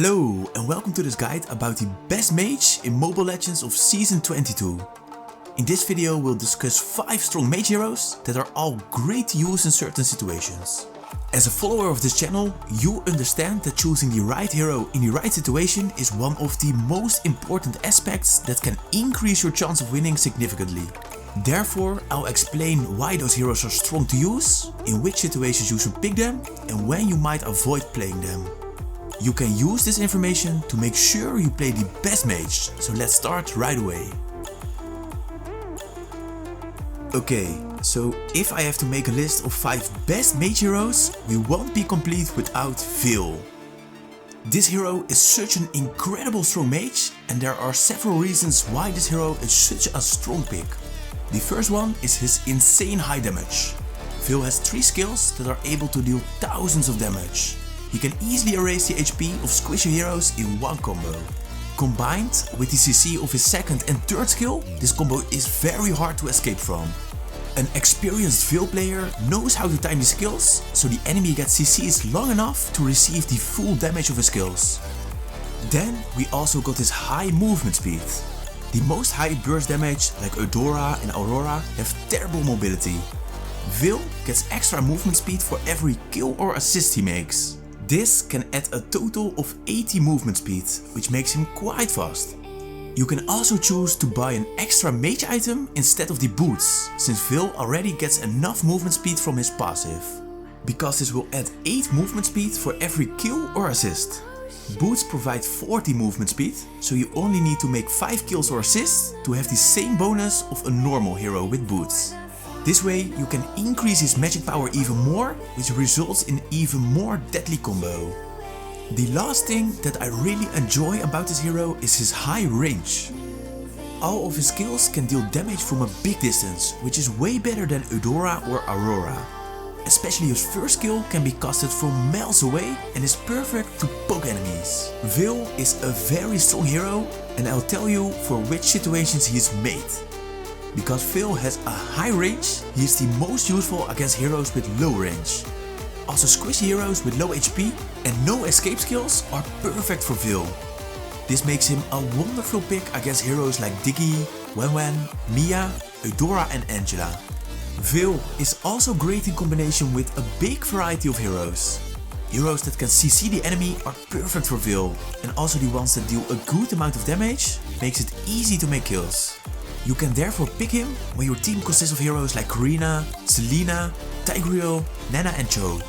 Hello and welcome to this guide about the best mage in Mobile Legends of Season 22. In this video we'll discuss 5 strong mage heroes that are all great to use in certain situations. As a follower of this channel, you understand that choosing the right hero in the right situation is one of the most important aspects that can increase your chance of winning significantly. Therefore, I'll explain why those heroes are strong to use, in which situations you should pick them, and when you might avoid playing them. You can use this information to make sure you play the best mage, so let's start right away. Okay, so if I have to make a list of 5 best mage heroes, we won't be complete without Veil. This hero is such an incredible strong mage, and there are several reasons why this hero is such a strong pick. The first one is his insane high damage. Veil has 3 skills that are able to deal thousands of damage. He can easily erase the HP of squishy heroes in one combo. Combined with the CC of his second and third skill, this combo is very hard to escape from. An experienced Veil player knows how to time his skills, so the enemy gets CCs long enough to receive the full damage of his skills. Then we also got his high movement speed. The most high burst damage like Odora and Odora have terrible mobility. Veil gets extra movement speed for every kill or assist he makes. This can add a total of 80 movement speed, which makes him quite fast. You can also choose to buy an extra mage item instead of the boots, since Veil already gets enough movement speed from his passive. Because this will add 8 movement speed for every kill or assist. Boots provide 40 movement speed, so you only need to make 5 kills or assists to have the same bonus of a normal hero with boots. This way you can increase his magic power even more, which results in even more deadly combo. The last thing that I really enjoy about this hero is his high range. All of his skills can deal damage from a big distance, which is way better than Odora or Aurora. Especially his first skill can be casted from miles away and is perfect to poke enemies. Veil is a very strong hero, and I'll tell you for which situations he is made. Because Veil has a high range, he is the most useful against heroes with low range. Also, squishy heroes with low HP and no escape skills are perfect for Veil. This makes him a wonderful pick against heroes like Diggy, Wen, Mia, Odora and Angela. Veil is also great in combination with a big variety of heroes. Heroes that can CC the enemy are perfect for Veil, and also the ones that deal a good amount of damage makes it easy to make kills. You can therefore pick him when your team consists of heroes like Karina, Selena, Tigreal, Nana and Cho.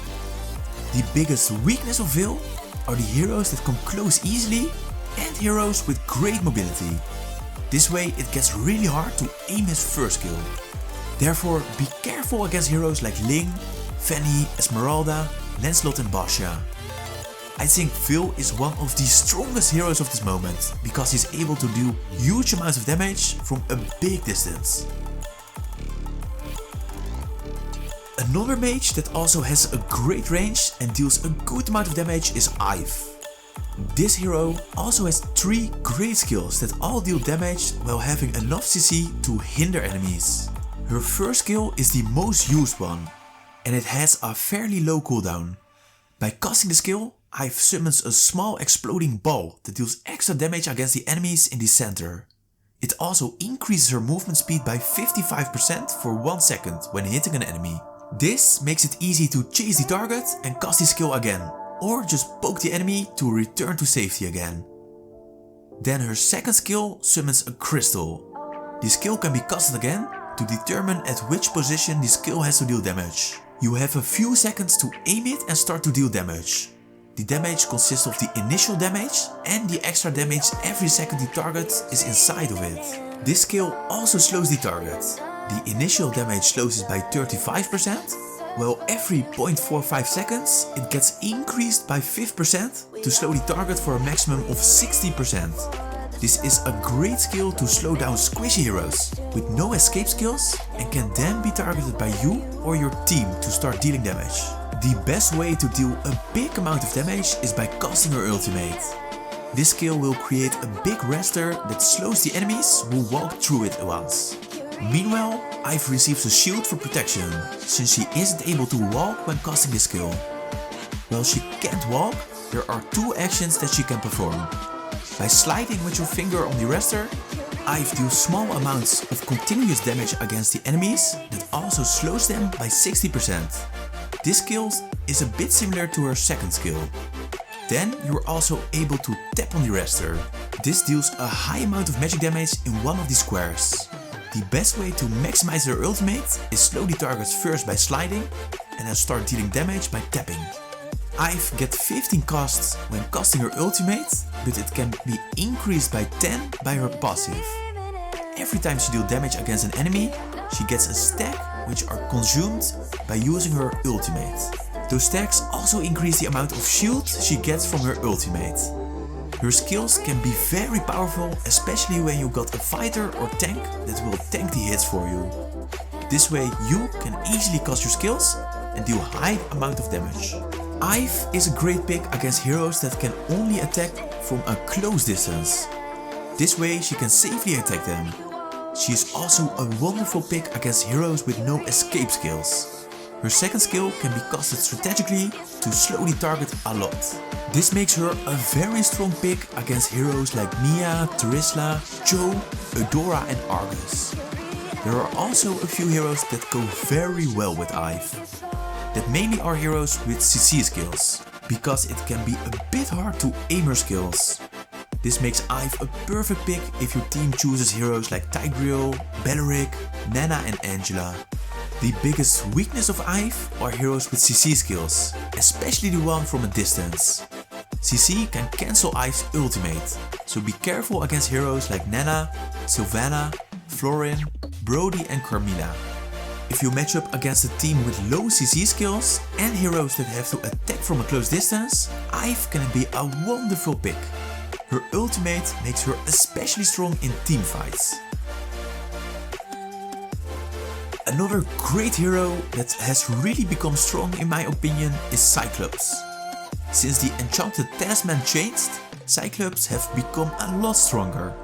The biggest weakness of Veil are the heroes that come close easily and heroes with great mobility. This way it gets really hard to aim his first kill. Therefore be careful against heroes like Ling, Fanny, Esmeralda, Lancelot and Basha. I think Veil is one of the strongest heroes of this moment, because he's able to do huge amounts of damage from a big distance. Another mage that also has a great range and deals a good amount of damage is Ive. This hero also has 3 great skills that all deal damage while having enough CC to hinder enemies. Her first skill is the most used one, and it has a fairly low cooldown. By casting the skill, Ive summons a small exploding ball that deals extra damage against the enemies in the center. It also increases her movement speed by 55% for 1 second when hitting an enemy. This makes it easy to chase the target and cast the skill again, or just poke the enemy to return to safety again. Then her second skill summons a crystal. The skill can be casted again to determine at which position the skill has to deal damage. You have a few seconds to aim it and start to deal damage. The damage consists of the initial damage and the extra damage every second the target is inside of it. This skill also slows the target. The initial damage slows it by 35%, while every 0.45 seconds it gets increased by 5% to slow the target for a maximum of 60%. This is a great skill to slow down squishy heroes with no escape skills and can then be targeted by you or your team to start dealing damage. The best way to deal a big amount of damage is by casting her ultimate. This skill will create a big raster that slows the enemies who walk through it once. Meanwhile, Ive receives a shield for protection, since she isn't able to walk when casting this skill. While she can't walk, there are two actions that she can perform. By sliding with your finger on the arrestor, Ive deals small amounts of continuous damage against the enemies that also slows them by 60%. This skill is a bit similar to her second skill. Then you are also able to tap on the arrestor. This deals a high amount of magic damage in one of these squares. The best way to maximize her ultimate is slow the targets first by sliding and then start dealing damage by tapping. Ive gets 15 casts when casting her ultimate, but it can be increased by 10 by her passive. Every time she deals damage against an enemy, she gets a stack which are consumed by using her ultimate. Those stacks also increase the amount of shield she gets from her ultimate. Her skills can be very powerful, especially when you got a fighter or tank that will tank the hits for you. This way you can easily cast your skills and deal high amount of damage. Ive is a great pick against heroes that can only attack from a close distance. This way she can safely attack them. She is also a wonderful pick against heroes with no escape skills. Her second skill can be casted strategically to slow the target a lot. This makes her a very strong pick against heroes like Mia, Terisla, Cho, Odora and Argus. There are also a few heroes that go very well with Ive. That mainly are heroes with CC skills, because it can be a bit hard to aim her skills. This makes Ive a perfect pick if your team chooses heroes like Tigreal, Belleric, Nana and Angela. The biggest weakness of Ive are heroes with CC skills, especially the one from a distance. CC can cancel Ive's ultimate, so be careful against heroes like Nana, Sylvana, Florin, Brody and Carmilla. If you match up against a team with low CC skills and heroes that have to attack from a close distance, Ive can be a wonderful pick. Her ultimate makes her especially strong in team fights. Another great hero that has really become strong in my opinion is Cyclops. Since the enchanted talisman changed, Cyclops have become a lot stronger.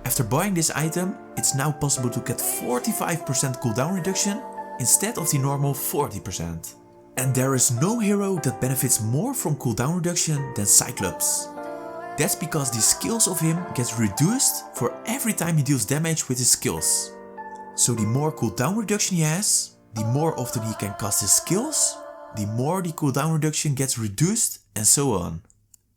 After buying this item, it's now possible to get 45% cooldown reduction instead of the normal 40%. And there is no hero that benefits more from cooldown reduction than Cyclops. That's because the skills of him gets reduced for every time he deals damage with his skills. So the more cooldown reduction he has, the more often he can cast his skills, the more the cooldown reduction gets reduced and so on.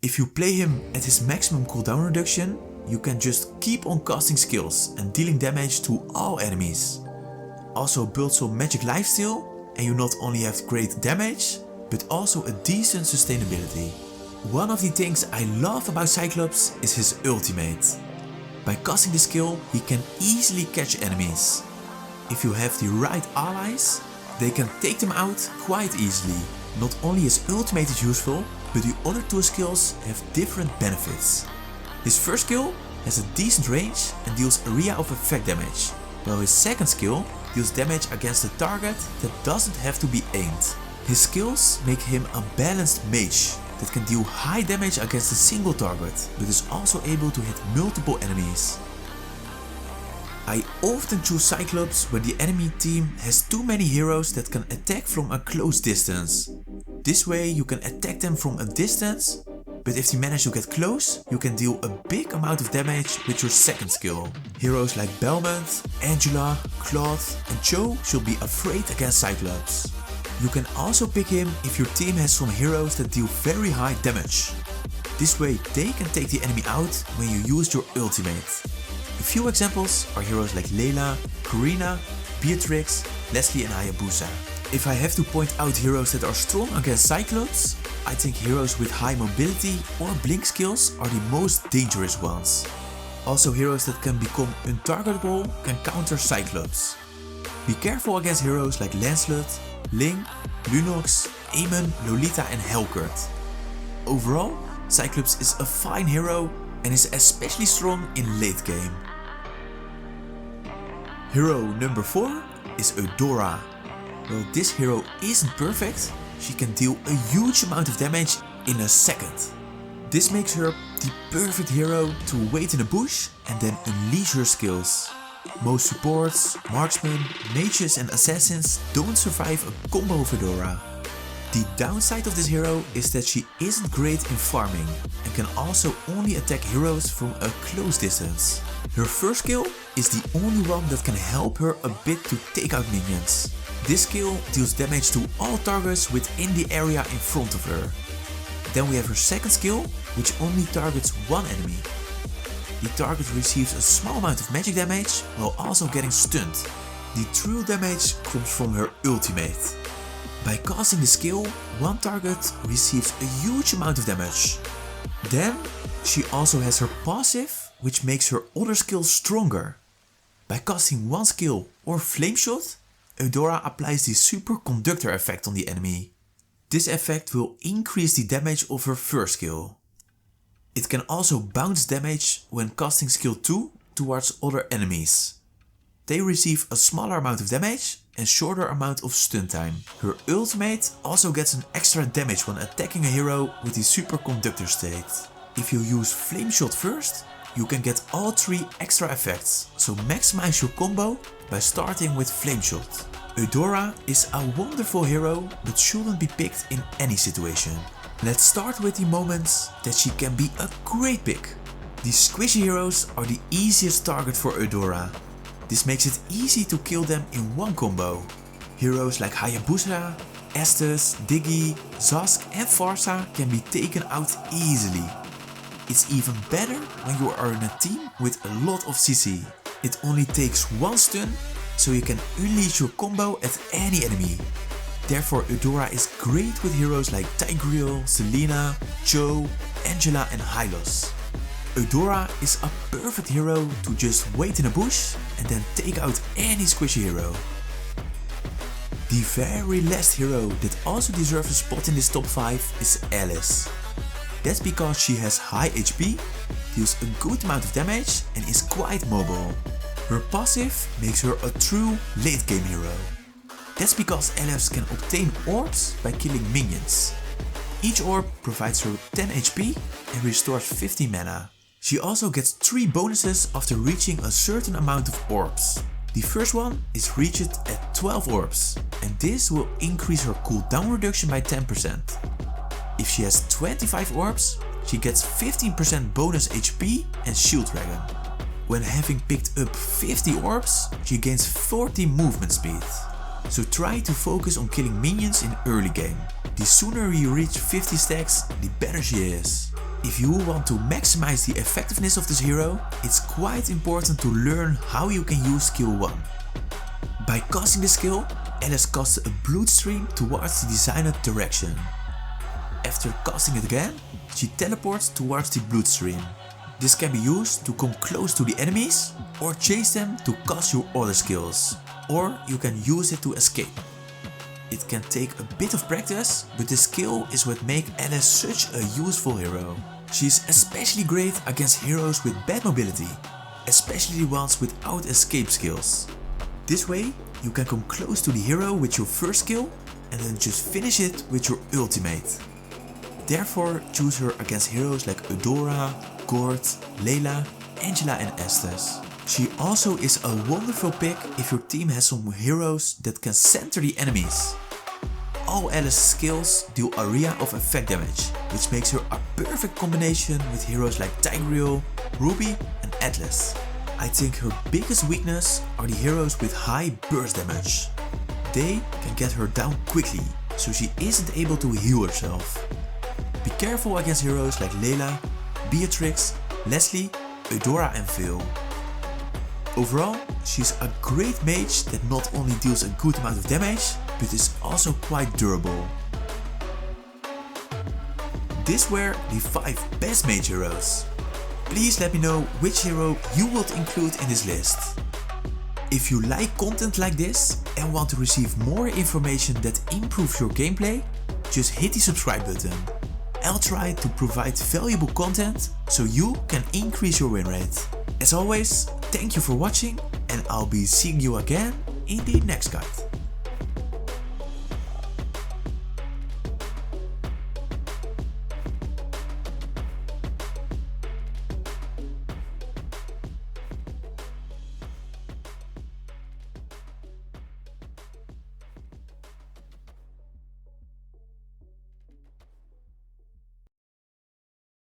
If you play him at his maximum cooldown reduction, you can just keep on casting skills and dealing damage to all enemies. Also build some magic lifesteal and you not only have great damage, but also a decent sustainability. One of the things I love about Cyclops is his ultimate. By casting the skill, he can easily catch enemies. If you have the right allies, they can take them out quite easily. Not only his ultimate is useful, but the other two skills have different benefits. His first skill has a decent range and deals area of effect damage, while his second skill deals damage against a target that doesn't have to be aimed. His skills make him a balanced mage that can deal high damage against a single target, but is also able to hit multiple enemies. I often choose Cyclops when the enemy team has too many heroes that can attack from a close distance. This way you can attack them from a distance, but if you manage to get close, you can deal a big amount of damage with your second skill. Heroes like Belmont, Angela, Claude and Cho should be afraid against Cyclops. You can also pick him if your team has some heroes that deal very high damage. This way they can take the enemy out when you use your ultimate. A few examples are heroes like Layla, Karina, Beatrix, Leslie and Hayabusa. If I have to point out heroes that are strong against Cyclops, I think heroes with high mobility or blink skills are the most dangerous ones. Also heroes that can become untargetable can counter Cyclops. Be careful against heroes like Lancelot, Ling, Lunox, Aemon, Lolita and Helcurt. Overall, Cyclops is a fine hero and is especially strong in late game. Hero number 4 is Odora. While this hero isn't perfect, she can deal a huge amount of damage in a second. This makes her the perfect hero to wait in a bush and then unleash her skills. Most supports, marksmen, mages and assassins don't survive a combo of Odora. The downside of this hero is that she isn't great in farming and can also only attack heroes from a close distance. Her first skill is the only one that can help her a bit to take out minions. This skill deals damage to all targets within the area in front of her. Then we have her second skill, which only targets one enemy. The target receives a small amount of magic damage while also getting stunned. The true damage comes from her ultimate. By casting the skill, one target receives a huge amount of damage. Then she also has her passive, which makes her other skills stronger. By casting one skill or flame shot, Odora applies the superconductor effect on the enemy. This effect will increase the damage of her first skill. It can also bounce damage when casting skill 2 towards other enemies. They receive a smaller amount of damage and shorter amount of stun time. Her ultimate also gets an extra damage when attacking a hero with the superconductor state. If you use flame shot first, you can get all 3 extra effects, so maximize your combo by starting with flame shot. Odora is a wonderful hero but shouldn't be picked in any situation. Let's start with the moments that she can be a great pick. The squishy heroes are the easiest target for Odora. This makes it easy to kill them in one combo. Heroes like Hayabusa, Estes, Diggy, Zask and Farsa can be taken out easily. It's even better when you are in a team with a lot of CC. It only takes one stun, so you can unleash your combo at any enemy. Therefore Odora is great with heroes like Tigreal, Selena, Cho, Angela and Hylos. Odora is a perfect hero to just wait in a bush and then take out any squishy hero. The very last hero that also deserves a spot in this top 5 is Alice. That's because she has high HP, deals a good amount of damage and is quite mobile. Her passive makes her a true late game hero. That's because Alice can obtain orbs by killing minions. Each orb provides her 10 HP and restores 50 mana. She also gets 3 bonuses after reaching a certain amount of orbs. The first one is reached at 12 orbs, and this will increase her cooldown reduction by 10%. If she has 25 orbs, she gets 15% bonus HP and shield dragon. When having picked up 50 orbs, she gains 40 movement speed. So try to focus on killing minions in early game. The sooner you reach 50 stacks, the better she is. If you want to maximize the effectiveness of this hero, it's quite important to learn how you can use skill 1. By casting the skill, Alice casts a blood stream towards the designed direction. After casting it again, she teleports towards the blood stream. This can be used to come close to the enemies or chase them to cast your other skills, or you can use it to escape. It can take a bit of practice, but this skill is what makes Alice such a useful hero. She's especially great against heroes with bad mobility, especially the ones without escape skills. This way, you can come close to the hero with your first skill and then just finish it with your ultimate. Therefore, choose her against heroes like Odora, Gord, Layla, Angela and Estes. She also is a wonderful pick if your team has some heroes that can center the enemies. All Alice's skills deal area of effect damage, which makes her a perfect combination with heroes like Tigreal, Ruby and Atlas. I think her biggest weakness are the heroes with high burst damage. They can get her down quickly, so she isn't able to heal herself. Be careful against heroes like Layla, Beatrix, Leslie, Odora and Veil. Overall, she's a great mage that not only deals a good amount of damage, but is also quite durable. These were the 5 best mage heroes. Please let me know which hero you would include in this list. If you like content like this and want to receive more information that improves your gameplay, just hit the subscribe button. I'll try to provide valuable content so you can increase your win rate. As always, thank you for watching and I'll be seeing you again in the next guide.